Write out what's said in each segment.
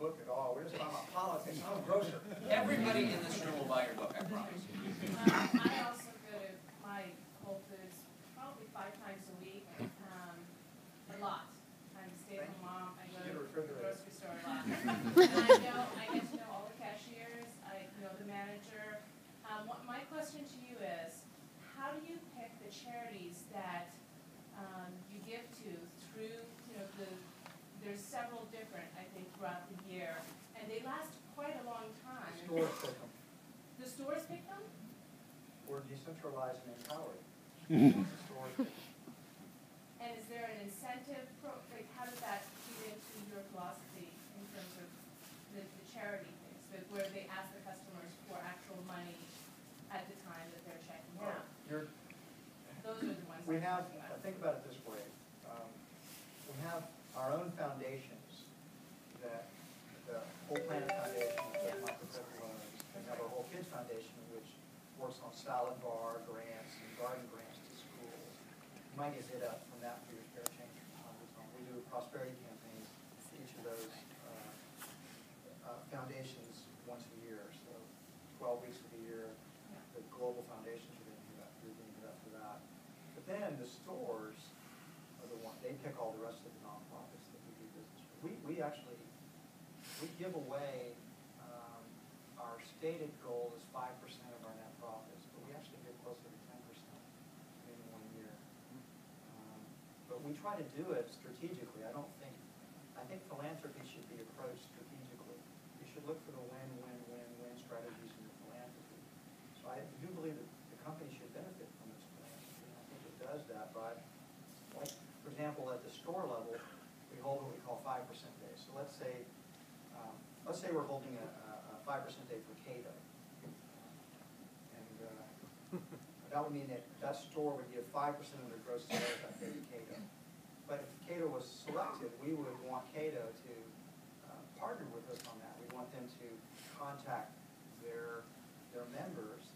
book at all. We're just talking about politics. I'm a grocer. Everybody in this room will buy your book, I promise. I also go to my Whole Foods probably 5 times a week. A lot. I'm a stay-at-home mom. I go to the grocery store a lot. And I get to know all the cashiers. I know the manager. My question to you is, how do you pick the charities that you give to through, there's several different, I think, throughout the year, and they last quite a long time. The stores pick them. The stores pick them? We're decentralized and empowered. The stores pick them. And is there an incentive, like how does that feed into your philosophy in terms of the charity things, where they ask the customers for actual money at the time that they're checking out? Those are the ones We I'm have, talking about. think about it this way. We have our own foundations, that the Whole Planet Foundation, the Microcredit Loans, we have our Whole Kids Foundation, which works on salad bar grants and garden grants to schools. You might get hit up from that for your spare change from time to time. We do prosperity campaigns for each of those foundations once a year. So 12 weeks of the year, the global foundations are being hit up for that. But then the stores are the one, they pick all the rest of the nonprofits that we do business with. We actually give away, our stated goal is 5% of our net profits, but we actually give closer to 10% in 1 year. But we try to do it strategically. I think philanthropy should be approached strategically. You should look for the win-win-win-win strategies in your philanthropy. So I do believe that the company should benefit from its philanthropy, and I think it does that by, like, for example, at the store level, we hold what we call 5% days. So let's say we're holding a 5% day for Cato. And that would mean that store would give 5% of their gross sales that day to Cato. But if Cato was selected, we would want Cato to partner with us on that. We want them to contact their members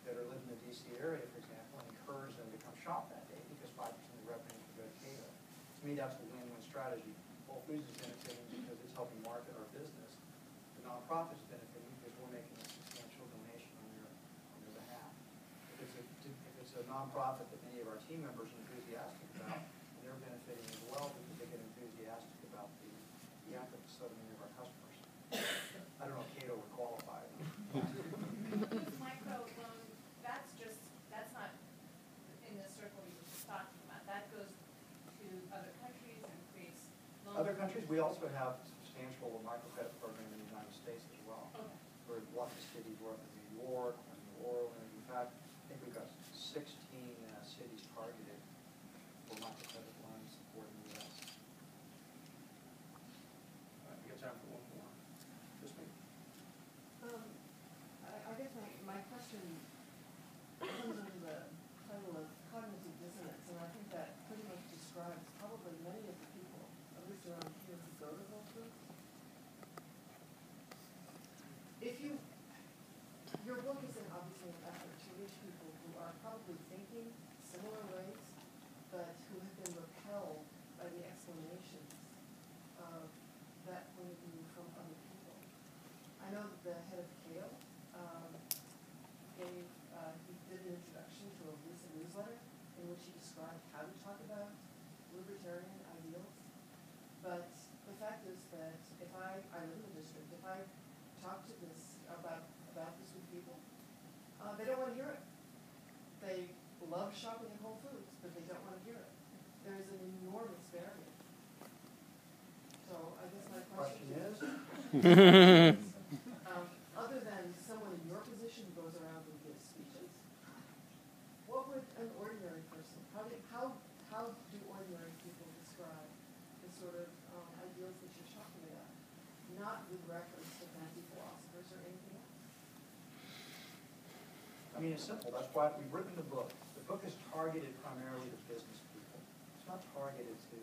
that are living in the D.C. area, for example, and encourage them to come shop that day because 5% of the revenue would go to Cato. To me, that's a win-win strategy. Whole Foods is benefiting because it's helping market our business. The nonprofit's benefiting because we're making a substantial donation on their behalf. If it's a nonprofit that many of our team members are enthusiastic about, and they're benefiting as well because they get enthusiastic about the efforts of many of our customers. I don't know if Cato would qualify. Microloan, that's not in the circle you were just talking about. That goes to other countries and creates loans. Other countries, we also have substantial microcredit program in the United States as well. Okay. We're in lots of cities. We're up in New York, New Orleans. In fact, I think we've got 16 cities targeted for microcredit loans supporting the U.S. We got time for one more. Just me. I guess my question comes under the title of cognitive dissonance, and I think that pretty much describes probably many of the people, at least around here, who go to Whole Foods. Your book is obviously an effort to reach people who are probably thinking similar ways, but who have been repelled by the explanations of that point of view from other people. I know that the head of Cato he did an introduction to a recent newsletter in which he described how to talk about libertarian ideals. But the fact is that if I live in the district, if I talk to this about this with people, they don't want to hear it. They love shopping at Whole Foods, but they don't want to hear it. There is an enormous barrier. So I guess my question is, other than someone in your position who goes around and gives speeches, what would an ordinary person, how do ordinary people describe the sort of ideals that you're talking about, not with reference to fancy philosophers or anything else? I mean, it's simple. That's why we've written the book. The book is targeted primarily to business people. It's not targeted to,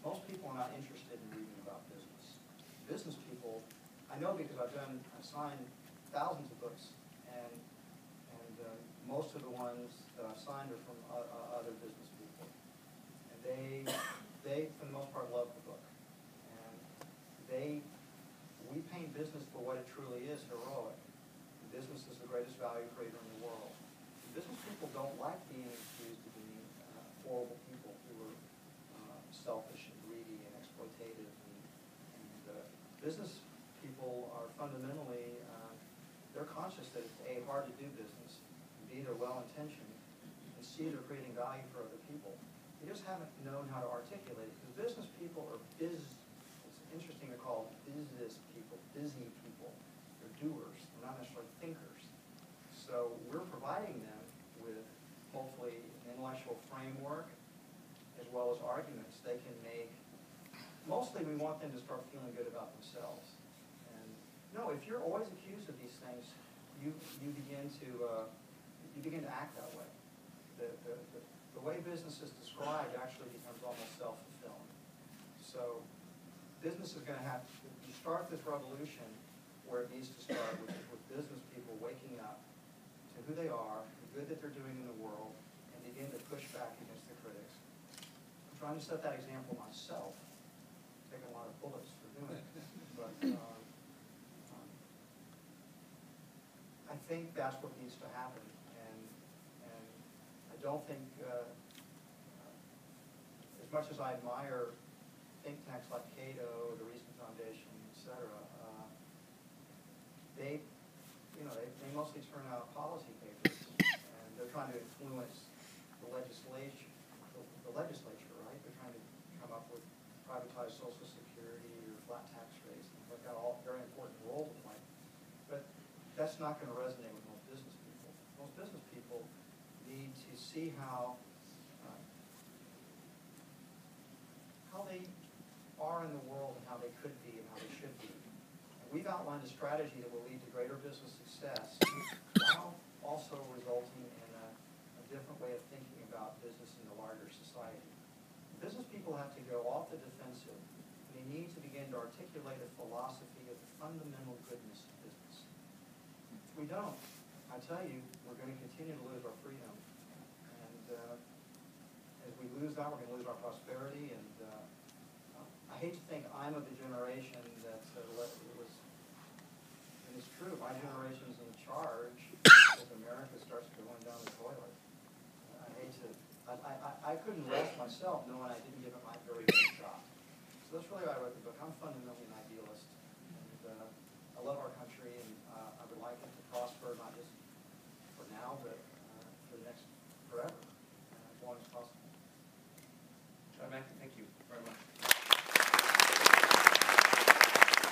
most people are not interested in reading about business. Business people, I know because I've signed thousands of books, and most of the ones that I've signed are from other business people. And they, for the most part, love the book. And they business for what it truly is, heroic. Business is the greatest value creator in the world. Business people don't like being accused of being horrible people who are selfish and greedy and exploitative. And business people are fundamentally, they're conscious that it's A, hard to do business, and B, they're well-intentioned, and C, they're creating value for other people. They just haven't known how to articulate it, because business people are it's interesting to call business people, busy people. They're doers, they're not necessarily thinkers. So we're providing them with, hopefully, an intellectual framework as well as arguments they can make. Mostly we want them to start feeling good about themselves. And no, if you're always accused of these things, you begin to act that way. The way business is described actually becomes almost self-fulfilling. So business is going to have to start this revolution where it needs to start, with business people waking up to who they are, the good that they're doing in the world, and begin to push back against the critics. I'm trying to set that example myself. Taking a lot of bullets for doing it. But I think that's what needs to happen. And I don't think, as much as I admire think tanks like Cato, the Reason Foundation, etc., they mostly turn out policy papers, and they're trying to influence the legislature, right? They're trying to come up with privatized Social Security or flat tax rates, and they've got all very important role to play. But that's not going to resonate with most business people. Most business people need to see how they are in the world and how they could be and how they should be. And we've outlined a strategy that will lead to greater business success while also resulting in a different way of thinking about business in the larger society. Business people have to go off the defensive. They need to begin to articulate a philosophy of the fundamental goodness of business. If we don't, I tell you, we're going to continue to lose our freedom. And as we lose that, we're going to lose our prosperity. And I hate to think I'm of the generation that was, and it's true, my generation's in charge as America starts going down the toilet. I hate to, I couldn't rest myself knowing I didn't give it my very best shot. So that's really why I wrote the book. I'm fundamentally an idealist. And I love our country, and I would like it to prosper, not just for now, but for the next forever, as long as possible.